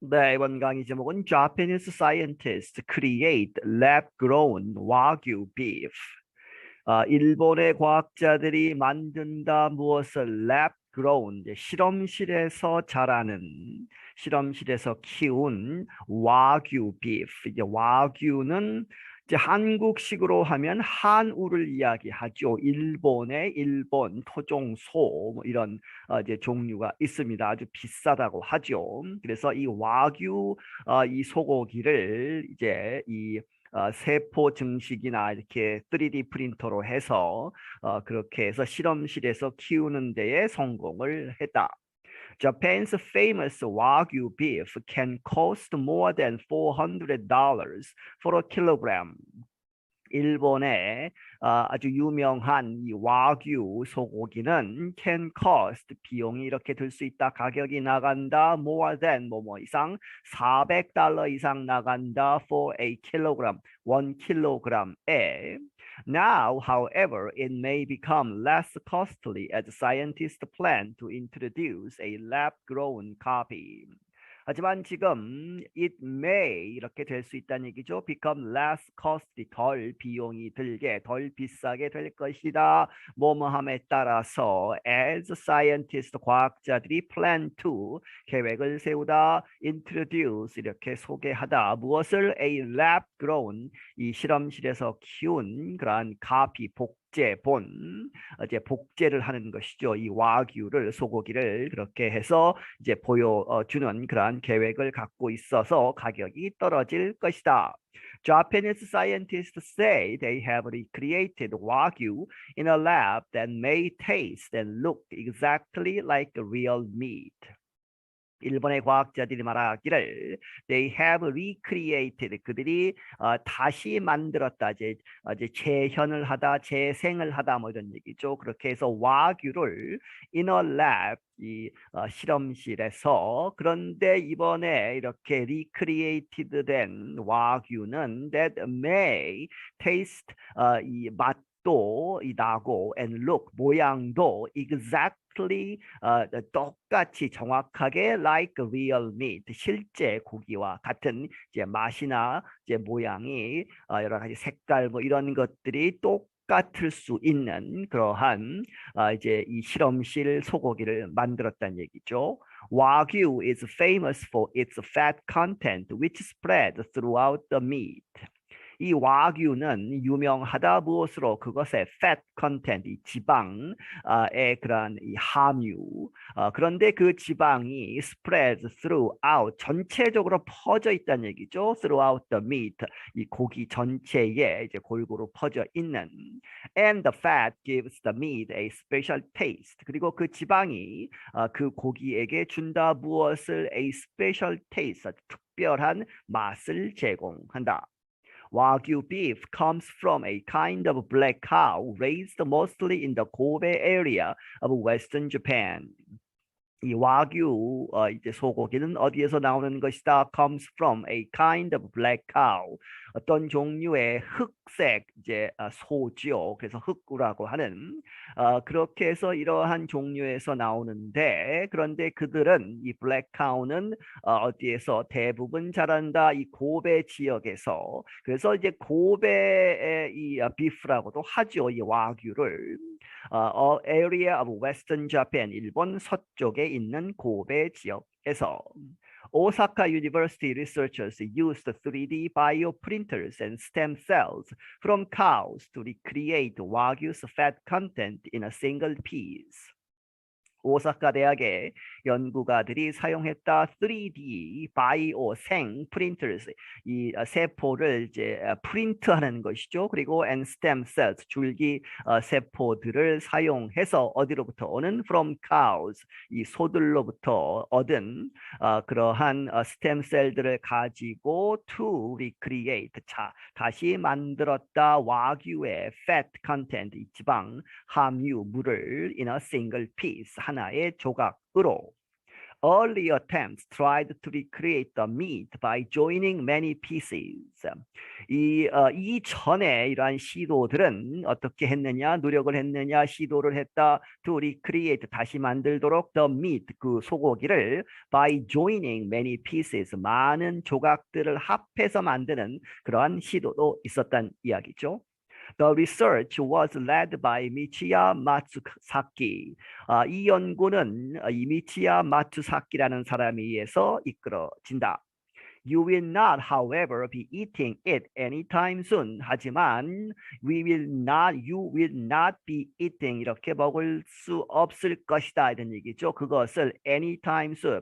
네, 이번 강의 제목은 Japanese scientists create lab-grown Wagyu beef. 일본의 과학자들이 만든다 무엇을 lab-grown, 이제 실험실에서 자라는, 실험실에서 키운 와규 beef. 이제 와규는 이제 한국식으로 하면 한우를 이야기하죠. 일본의 일본 토종 소, 뭐 이런 이제 종류가 있습니다. 아주 비싸다고 하죠. 그래서 이 와규 이 소고기를 이제 이 세포 증식이나 이렇게 3D 프린터로 해서 그렇게 해서 실험실에서 키우는 데에 성공을 했다. Japan's famous Wagyu beef can cost more than $400 for a kilogram. 일본의 아주 유명한 이 와규 소고기는 can cost 비용이 이렇게 들 수 있다. 가격이 나간다. more than 뭐뭐 이상 $400 이상 나간다. for a kilogram 1kg에 Now, however, it may become less costly as scientists plan to introduce a lab-grown copy. 하지만 지금 it may 이렇게 될 수 있다는 얘기죠. become less costly 덜 비용이 들게 덜 비싸게 될 것이다. 뭐뭐함에 따라서 as scientist 과학자들이 plan to 계획을 세우다 introduce 이렇게 소개하다 무엇을 a lab grown 이 실험실에서 키운 그러한 카피 복제본 이제 복제를 하는 것이죠. 이 와규를 소고기를 그렇게 해서 이제 보여주는 그러한 계획을 갖고 있어서 가격이 떨어질 것이다. Japanese scientists say they have recreated Wagyu in a lab that may taste and look exactly like real meat. 일본의 과학자들이 말하기를 they have recreated 그들이 다시 만들었다 이제 재현을 하다 재생을 하다 뭐 이런 얘기죠. 그렇게 해서 와규를 in a lab 이 실험실에서 그런데 이번에 이렇게 recreated 된 와규는 that may taste 이 맛도 이 나고 and look 모양도 exactly 똑같이 정확하게 like real meat 실제 고기와 같은 이제 맛이나 이제 모양이 여러 가지 색깔 뭐 이런 것들이 똑같을 수 있는 그러한 이제 이 실험실 소고기를 만들었다는 얘기죠. Wagyu is famous for its fat content, which spread throughout the meat. 이 와규는 유명하다 무엇으로 그것의 fat content, 이 지방의 그러한 이 함유. 그런데 그 지방이 spread throughout 전체적으로 퍼져 있다는 얘기죠. throughout the meat 이 고기 전체에 이제 골고루 퍼져 있는. And the fat gives the meat a special taste. 그리고 그 지방이 그 고기에게 준다 무엇을 a special taste 특별한 맛을 제공한다. Wagyu beef comes from a kind of black cow raised mostly in the Kobe area of Western Japan. 이 와규 이제 소고기는 어디에서 나오는 것이다? Comes from a kind of black cow. 어떤 종류의 흑색 이제 소죠. 그래서 흑구라고 하는 그렇게 해서 이러한 종류에서 나오는데 그런데 그들은 이 블랙 카우는 어디에서 대부분 자란다 이 고베 지역에서 그래서 이제 고베의 이 비프라고도 하죠. 이 와규를. area of Western Japan, 일본 서쪽에 있는 고베 지역에서 Osaka University researchers used 3D bioprinters and stem cells from cows to recreate Wagyu's fat content in a single piece. 오사카 대학의 연구가들이 사용했다 3D 바이오 생 프린터스 이 세포를 이제 프린트하는 것이죠. 그리고 and stem cells 줄기 세포들을 사용해서 어디로부터 오는 from cows 이 소들로부터 얻은 그러한 스템 셀들을 가지고 to recreate 다시 만들었다 와규의 fat content 이 지방 함유물을 in a single piece 하나의 조각으로 Early attempts tried to recreate the meat by joining many pieces. 이전에 이러한 시도들은 어떻게 했느냐, 노력을 했느냐, 시도를 했다. To recreate, 다시 만들도록 the meat, 그 소고기를 by joining many pieces, 많은 조각들을 합해서 만드는 그러한 시도도 있었단 이야기죠. The research was led by Michiya Matsuzaki. 이 연구는 이 미치야 마츠사키라는 사람에 의해서 이끌어진다. You will not, however, be eating it anytime soon. 하지만 you will not be eating 이렇게 먹을 수 없을 것이다 이런 얘기죠. 그것을 anytime soon.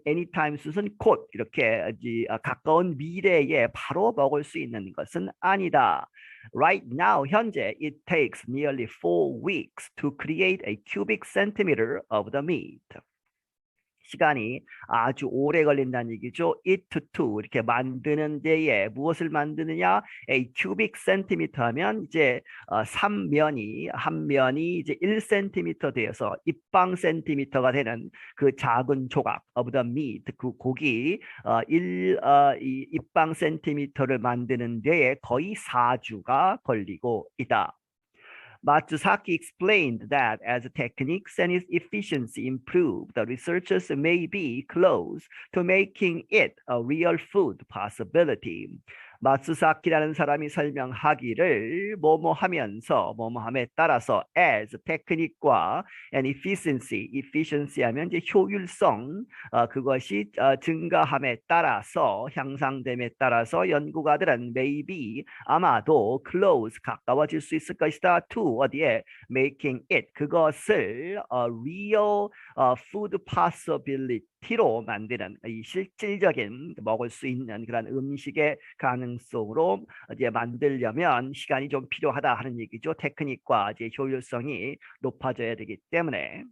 anytime soon은 곧 이렇게 가까운 미래에 바로 먹을 수 있는 것은 아니다. Right now, 현재, it takes nearly 4 weeks to create a cubic centimeter of the meat. 시간이 아주 오래 걸린다는 얘기죠. it to 이렇게 만드는 데에 무엇을 만드느냐? a cubic centimeter 하면 이제 한 면이 이제 1cm 되어서 입방 센티미터가 되는 그 작은 조각 of the meat, 그 고기 이 입방 센티미터를 만드는 데에 거의 4주가 걸리고 있다. Matsuzaki explained that as techniques and its efficiency improve, the researchers may be close to making it a real food possibility. 마츠사키라는 사람이 설명하기를 뭐뭐함에 따라서 as 테크닉과 and efficiency 하면 이제 효율성 그것이 증가함에 따라서 향상됨에 따라서 연구가들은 maybe 아마도 close 가까워질 수 있을 것이다 to 어디에 making it 그것을 real food possibility로 만드는 이 실질적인 먹을 수 있는 그런 음식의 가능성으로 이제 만들려면 시간이 좀 필요하다 하는 얘기죠. 테크닉과 이제 효율성이 높아져야 되기 때문에.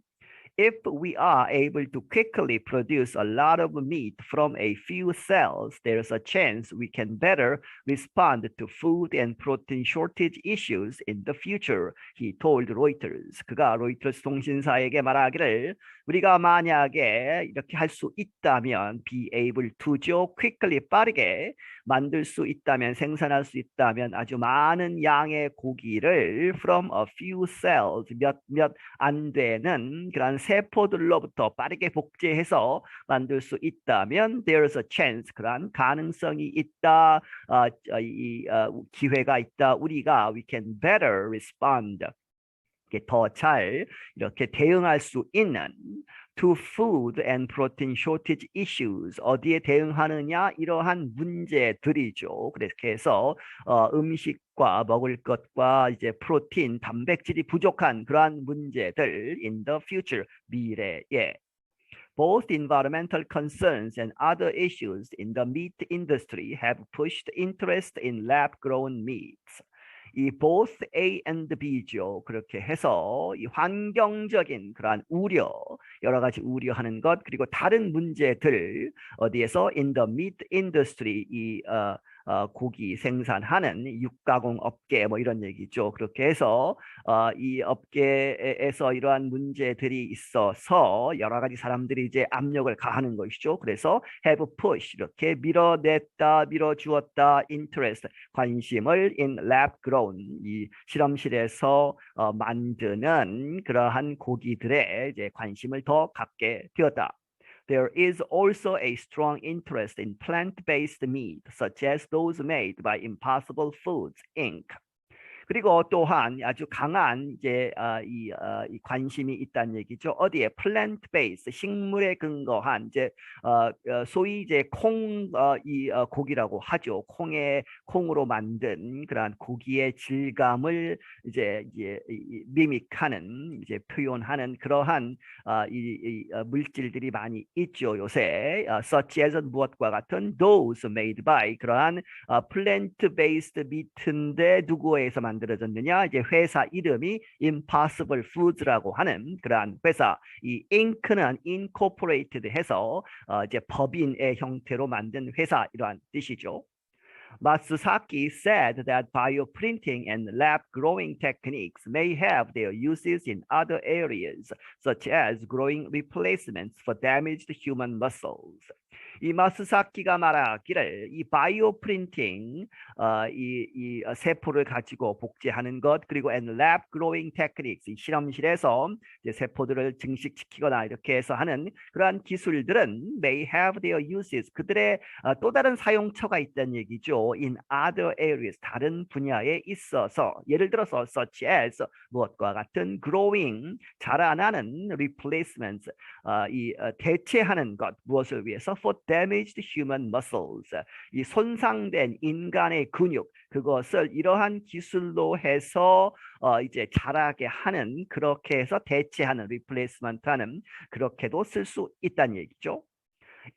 If we are able to quickly produce a lot of meat from a few cells, there's a chance we can better respond to food and protein shortage issues in the future, he told Reuters. 그가 로이터스 통신사에게 말하기를 우리가 만약에 이렇게 할 수 있다면 be able to죠. quickly 빠르게 만들 수 있다면 생산할 수 있다면 아주 많은 양의 고기를 from a few cells 몇 안 되는 그런 세포들로부터 빠르게 복제해서 만들 수 있다면 there's a chance 그런 가능성이 있다 기회가 있다 우리가 we can better respond 더 잘 이렇게 대응할 수 있는 to food and protein shortage issues 어디에 대응하느냐 이러한 문제들이죠. 그렇게 해서 음식과 먹을 것과 이제 프로틴, 단백질이 부족한 그러한 문제들 in the future 미래에 Both environmental concerns and other issues in the meat industry have pushed interest in lab-grown meats. 이 both A and B죠. 그렇게 해서 이 환경적인 그러한 우려, 여러 가지 우려하는 것, 그리고 다른 문제들 어디에서 in the meat industry 이 고기 생산하는 육가공 업계 뭐 이런 얘기죠. 그렇게 해서 이 업계에서 이러한 문제들이 있어서 여러 가지 사람들이 이제 압력을 가하는 것이죠. 그래서 have push 이렇게 밀어주었다 interest 관심을 in lab grown 이 실험실에서 만드는 그러한 고기들에 이제 관심을 더 갖게 되었다. There is also a strong interest in plant-based meat, such as those made by Impossible Foods, Inc. 그리고 또한 아주 강한 이제 이 관심이 있다는 얘기죠. 어디에 plant based 식물에 근거한 이제 소위 이제 고기라고 하죠. 콩으로 만든 그러한 고기의 질감을 이제 미믹하는 이제 표현하는 그러한 물질들이 많이 있죠. 요새 such as 무엇과 같은 those made by 그러한 plant based meat인데 누구에서 만들어졌느냐? 이제 회사 이름이 Impossible Foods라고 하는 그러한 회사. 이 Inc.는 incorporated 해서 이제 법인의 형태로 만든 회사 이러한 뜻이죠. Matsusaki said that bioprinting and lab growing techniques may have their uses in other areas, such as growing replacements for damaged human muscles. 이 마스사키가 말하기를 이 바이오 프린팅, 이 세포를 가지고 복제하는 것, 그리고 and lab growing techniques, 이 실험실에서 이제 세포들을 증식시키거나 이렇게 해서 하는 그러한 기술들은 may have their uses, 그들의 또 다른 사용처가 있다는 얘기죠. In other areas, 다른 분야에 있어서, 예를 들어서 such as 무엇과 같은 growing, 자라나는 replacements, 대체하는 것, 무엇을 위해서 for damaged human muscles, 이 손상된 인간의 근육, 그것을 이러한 기술로 해서 이제 자라게 하는, 그렇게 해서 대체하는, replacement 하는, 그렇게도 쓸 수 있다는 얘기죠.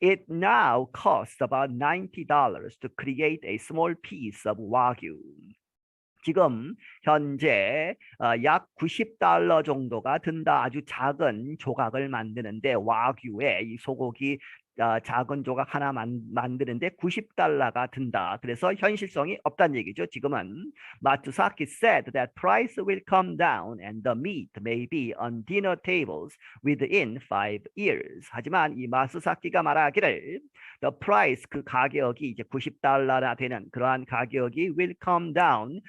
It now costs about $90 to create a small piece of wagyu. 지금 현재 약 $90 정도가 든다. 아주 작은 조각을 만드는데 와규의 이 소고기 작은 조각 하나 만드는데 $90가 든다. 그래서 현실성이 없다는 얘기죠. 지금은 Matsuzaki said that price will come down and the meat may be on dinner tables within 5 years. 하지만 이 마츠사키가 말하기를 the price, 그 가격이 이제 $90나 되는 그러한 가격이 will come down,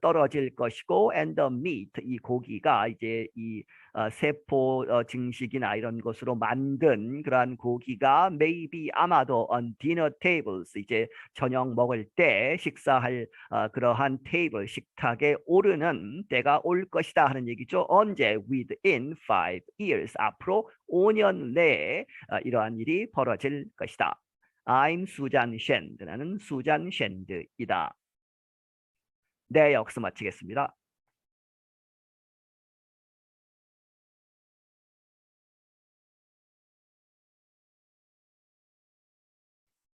떨어질 것이고 and the meat, 이 고기가 이제 이 세포 증식이나 이런 것으로 만든 그러한 고기가 maybe 아마도 on dinner tables, 이제 저녁 먹을 때 식사할 그러한 테이블 식탁에 오르는 때가 올 것이다 하는 얘기죠. 언제? within 5 years, 앞으로 5년 내에 이러한 일이 벌어질 것이다. I'm 수잔 쉔드, 나는 수잔 쉔드이다. 네, 여기서 마치겠습니다.